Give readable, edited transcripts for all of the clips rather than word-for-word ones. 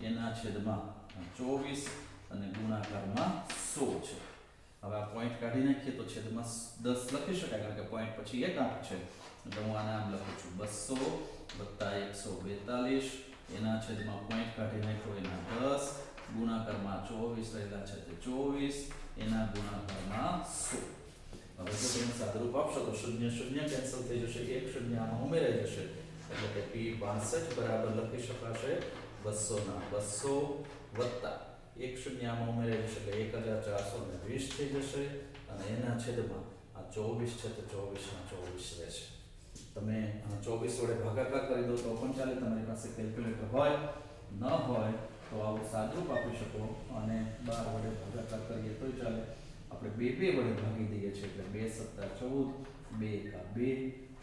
એના છેદમાં 24 અને ગુણાકારમાં 100 છે. હવે આ પોઈન્ટ કાઢી નાખીએ તો છેદમાં 10 લખી શકાય, કારણ કે પોઈન્ટ પછી એક આંક છે. એટલે હું આને આમ લખું છું 200 વત્તા 142 એના છેદમાં પોઈન્ટ કાઢી નાખ્યો એના 10 ગુણાકારમાં 24 રહેલા છે તે 24 એના ગુણાકારમાં 100. હવે જો તમે સાદુરૂપ આપશો તો શૂન્ય શૂન્ય કેન્સલ થઈ જશે, એક શૂન્ય આમાં ઉમેરાઈ જશે, એટલે કે P62 બરાબર લખી શકાશે 200 ના 200 વત્તા એક શૂન્ય આમાં ઉમેરાઈ જશે એટલે 1420 થઈ જશે, અને એના છેદમાં આ 24 છે તો 24 ના 24 રહેશે. તમે 24 વડે ભાગાકાર કરી દો તો પણ ચાલે, તમારી પાસે કેલ્ક્યુલેટર હોય, ન હોય તો આવું સાદુરૂપ આપી શકો, અને 12 વડે ભાગાકાર કરીએ તોય ચાલે. આપણે 2 વડે ભાગી દઈએ છીએ એટલે 2 સત્તા 14, 2 એકા 2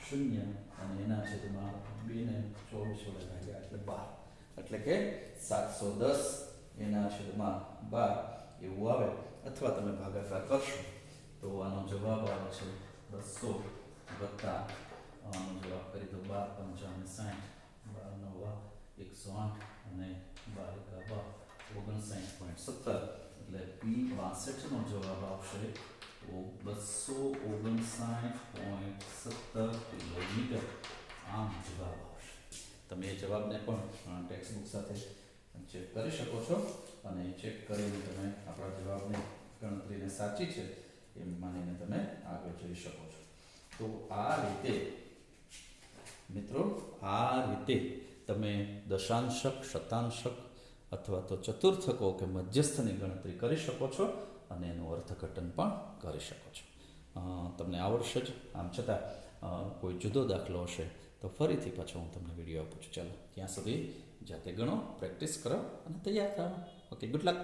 શૂન્ય, અને એના છેદમાં 2 ને 24 વડે ભાગ્યા એટલે 12, એટલે કે 710 એના છેદમાં 12 એવું આવે. અથવા તમે ભાગાકાર કરશો તો આનો જવાબ આવે છે 200 વત્તા આનો જવાબ કરી તો 12 × 5 = 60, 12 × 9 108 અને 12 એકા 59.17, એટલે P62 નો જવાબ આવશે 259.17 કિલોમીટર. આમ જવાબ આવશે. તમે એ જવાબને પણ ટેક્સ્ટ બુક સાથે ચેક કરી શકો છો, અને ચેક કરીને તમે આપણા જવાબની ગણતરીને સાચી છે એમ માનીને તમે આગળ જઈ શકો છો. તો આ રીતે મિત્રો, આ રીતે તમે દશાંશક, શતાંશક અથવા તો ચતુર્થકો કે મધ્યસ્થની ગણતરી કરી શકો છો, અને એનું અર્થઘટન પણ કરી શકો છો. તમને આવડશે જ. આમ છતાં કોઈ જુદો દાખલો હશે તો ફરીથી પાછો હું તમને વિડીયો આપું છું. ચાલો, ત્યાં સુધી જાતે ગણો, પ્રેક્ટિસ કરો અને તૈયાર થાઓ. Okay, good luck.